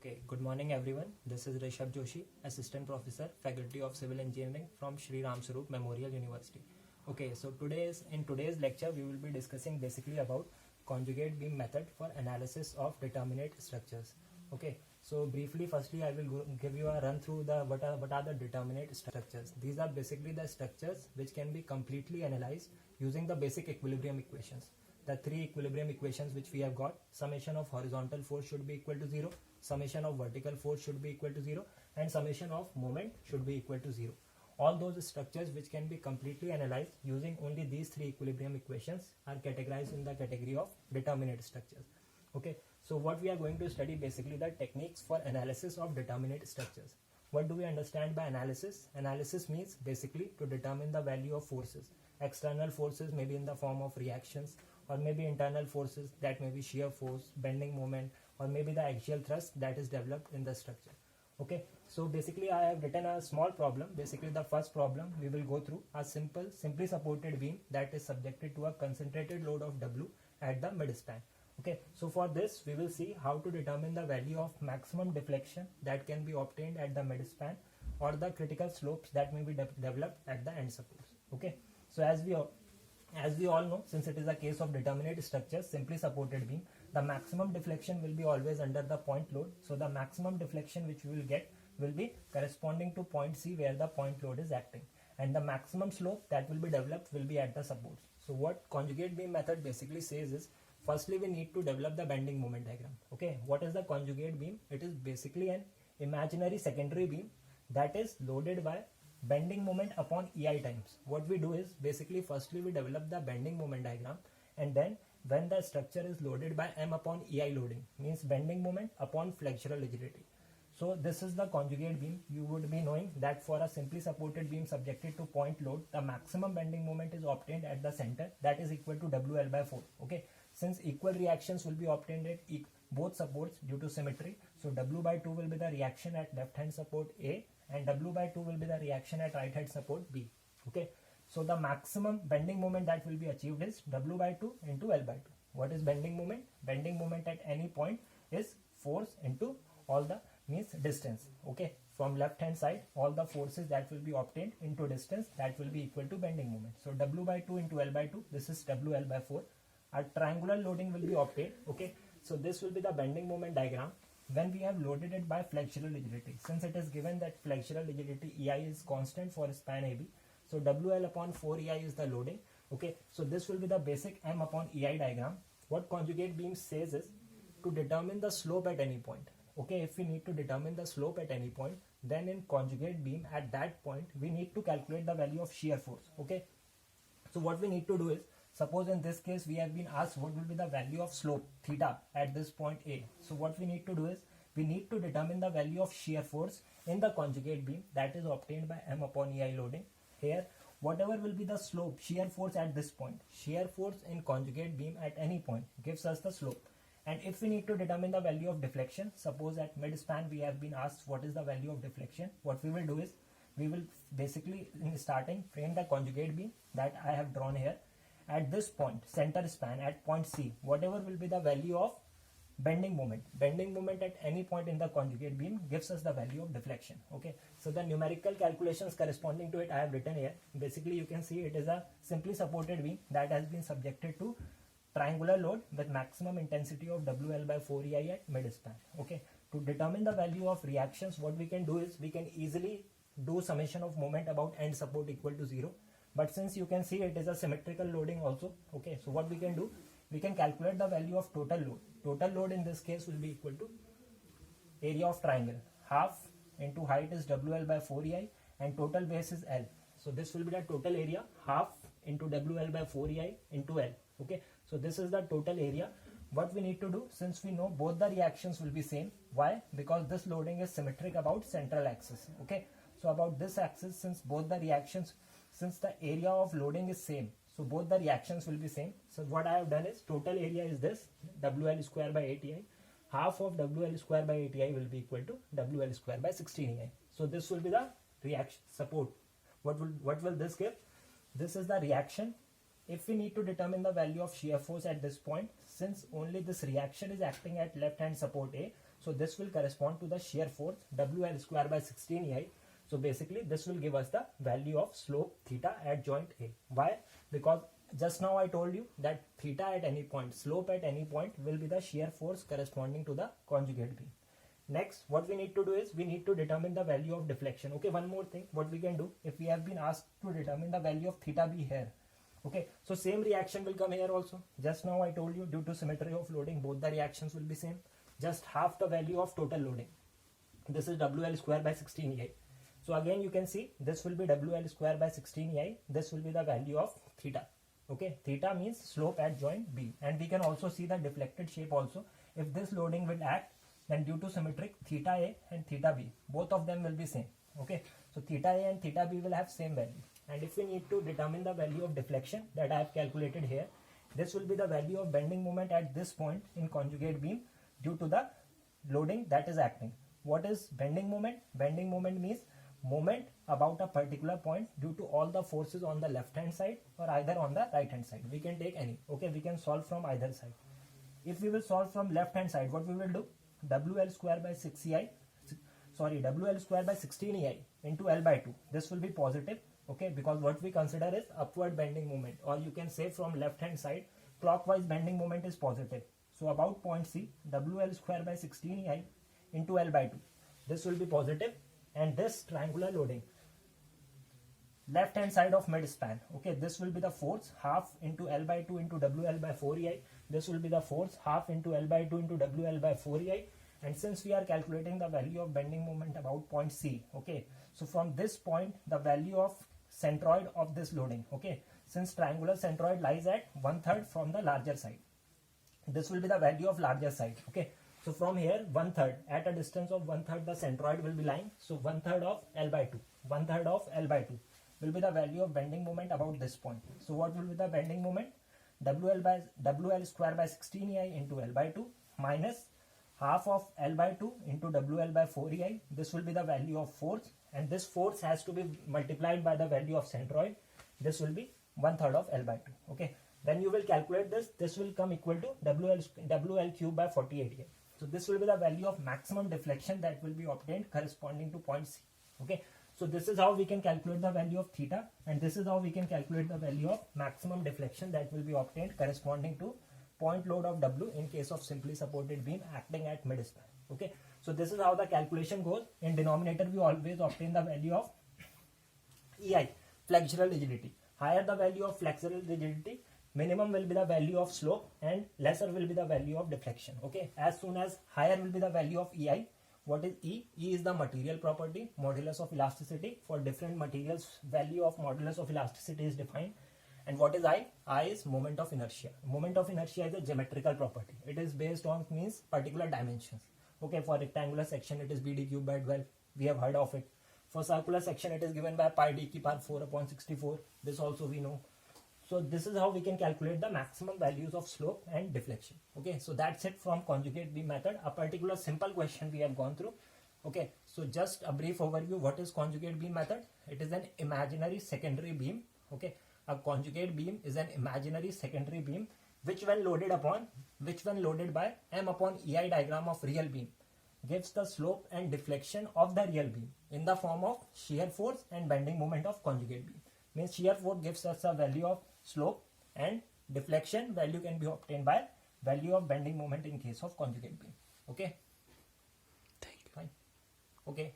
Okay, good morning everyone. This is Rishabh Joshi, Assistant Professor, Faculty of Civil Engineering from Shri Ram Sarup Memorial University. Okay, so in today's lecture we will be discussing basically about conjugate beam method for analysis of determinate structures. Okay, so briefly, firstly I will give you a run through the what are the determinate structures. These are basically the structures which can be completely analyzed using the basic equilibrium equations. The three equilibrium equations which we have got: summation of horizontal force should be equal to 0, summation of vertical force should be equal to 0, and summation of moment should be equal to 0. All those structures which can be completely analyzed using only these three equilibrium equations are categorized in the category of determinate structures. Okay, so what we are going to study basically the techniques for analysis of determinate structures. What do we understand by analysis? Analysis means basically to determine the value of forces. External forces may be in the form of reactions, or maybe internal forces, that may be shear force, bending moment, or maybe the axial thrust that is developed in the structure. Okay, so basically I have written a small problem. Basically the first problem we will go through: a simply supported beam that is subjected to a concentrated load of W at the midspan. Okay, so for this we will see how to determine the value of maximum deflection that can be obtained at the midspan, or the critical slopes that may be developed at the end supports. Okay, so as we all know, since it is a case of determinate structure, simply supported beam, the maximum deflection will be always under the point load. So the maximum deflection which we will get will be corresponding to point C, where the point load is acting, and the maximum slope that will be developed will be at the supports. So what conjugate beam method basically says is, firstly we need to develop the bending moment diagram. Okay, what is the conjugate beam? It is basically an imaginary secondary beam that is loaded by bending moment upon EI times. What we do is basically firstly we develop the bending moment diagram, and then when the structure is loaded by M upon EI loading, means bending moment upon flexural rigidity. So this is the conjugate beam. You would be knowing that for a simply supported beam subjected to point load, the maximum bending moment is obtained at the center, that is equal to WL by 4. Okay, since equal reactions will be obtained at both supports due to symmetry, so W by 2 will be the reaction at left hand support A, and W by 2 will be the reaction at right hand support B. Okay, so the maximum bending moment that will be achieved is W by 2 into L by 2. What is bending moment? Bending moment at any point is force into all the means distance. Okay, from left hand side, all the forces that will be obtained into distance, that will be equal to bending moment. So W by 2 into L by 2, this is WL by 4. A triangular loading will be obtained. Okay, so this will be the bending moment diagram when we have loaded it by flexural rigidity. Since it is given that flexural rigidity EI is constant for span AB, so WL upon 4 EI is the loading. Okay, so this will be the basic M upon EI diagram. What conjugate beam says is to determine the slope at any point. Okay, if we need to determine the slope at any point, then in conjugate beam at that point we need to calculate the value of shear force. Okay, so what we need to do is, suppose in this case we have been asked what will be the value of slope theta at this point A. So what we need to do is, we need to determine the value of shear force in the conjugate beam that is obtained by M upon EI loading. Here, whatever will be the slope, shear force at this point, shear force in conjugate beam at any point gives us the slope. And if we need to determine the value of deflection, suppose at midspan we have been asked what is the value of deflection, what we will do is, we will basically in starting frame the conjugate beam that I have drawn here. At this point, center span at point C, whatever will be the value of bending moment at any point in the conjugate beam gives us the value of deflection. Okay, so the numerical calculations corresponding to it I have written here. Basically you can see it is a simply supported beam that has been subjected to triangular load with maximum intensity of WL by 4 EI at midspan. Okay, to determine the value of reactions, what we can do is, we can easily do summation of moment about end support equal to 0. But since you can see it is a symmetrical loading also. Okay, so what we can do, we can calculate the value of total load. Total load in this case will be equal to area of triangle, half into height is WL by 4 EI, and total base is L. So this will be the total area, half into WL by 4 EI into L. Okay, so this is the total area. What we need to do, since we know both the reactions will be same. Why? Because this loading is symmetric about central axis. Okay, so about this axis, since both the reactions, since the area of loading is same, so both the reactions will be same. So what I have done is, total area is this, WL square by 8 EI. Half of WL square by 8 EI will be equal to WL square by 16 EI. So this will be the reaction support. What will this give? This is the reaction. If we need to determine the value of shear force at this point, since only this reaction is acting at left hand support A, So this will correspond to the shear force WL square by 16 EI. So basically this will give us the value of slope theta at joint A. Why? Because just now I told you that theta at any point, slope at any point will be the shear force corresponding to the conjugate beam. Next, what we need to do is we need to determine the value of deflection. Okay, one more thing, what we can do, if we have been asked to determine the value of theta b here, okay, so same reaction will come here also. Just now I told you, due to symmetry of loading, both the reactions will be same. Just half the value of total loading. This is WL square by 16 EI. So again you can see this will be WL square by 16 EI. This will be the value of theta. Okay, theta means slope at joint B. And we can also see the deflected shape also. If this loading will act, then due to symmetric, theta A and theta B, both of them will be same. Okay, so theta A and theta B will have same value. And if we need to determine the value of deflection that I have calculated here, this will be the value of bending moment at this point in conjugate beam due to the loading that is acting. What is bending moment? Bending moment means moment about a particular point due to all the forces on the left hand side or either on the right hand side. We can take any. Okay, we can solve from either side. If we will solve from left hand side, what we will do? WL square by 6 EI, WL square by 16 EI into L by 2. This will be positive. Okay, because what we consider is upward bending moment, or you can say from left hand side, clockwise bending moment is positive. So about point C, WL square by 16 EI into L by 2. This will be positive, and this triangular loading, left hand side of mid span. Okay, this will be the force half into L by 2 into WL by 4 EI. This will be the force half into L by 2 into WL by 4 EI. And since we are calculating the value of bending moment about point C, okay, so from this point the value of centroid of this loading, okay, since triangular centroid lies at 1/3 from the larger side, this will be the value of larger side. Okay, so from here 1/3, at a distance of 1/3 the centroid will be lying. So 1/3 of L by 2, 1/3 of L by 2 will be the value of bending moment about this point. So what will be the bending moment? WL square by 16 EI into L by 2 minus half of L by 2 into WL by 4 EI. This will be the value of force, and this force has to be multiplied by the value of centroid. This will be 1/3 of L by 2. Okay, then you will calculate this. This will come equal to WL cube by 48 EI. So this will be the value of maximum deflection that will be obtained corresponding to point C. Okay, so this is how we can calculate the value of theta, and this is how we can calculate the value of maximum deflection that will be obtained corresponding to point load of W in case of simply supported beam acting at mid span. Okay, so this is how the calculation goes. In denominator we always obtain the value of EI, flexural rigidity. Higher the value of flexural rigidity, minimum will be the value of slope and lesser will be the value of deflection. Okay, as soon as higher will be the value of EI. What is E? E is the material property, modulus of elasticity. For different materials, value of modulus of elasticity is defined. And what is I? I is moment of inertia. Moment of inertia is a geometrical property. It is based on means particular dimensions. Okay, for rectangular section it is BD cube by 12. We have heard of it. For circular section it is given by pi d ki power 4 upon 64. This also we know. So this is how we can calculate the maximum values of slope and deflection. Okay, so that's it from conjugate beam method. A particular simple question we have gone through. Okay, so just a brief overview. What is conjugate beam method? It is an imaginary secondary beam. Okay, a conjugate beam is an imaginary secondary beam which when loaded by M upon EI diagram of real beam gives the slope and deflection of the real beam in the form of shear force and bending moment of conjugate beam. Means shear force gives us a value of slope, and deflection value can be obtained by value of bending moment in case of conjugate beam. Okay, thank you. Fine. Okay.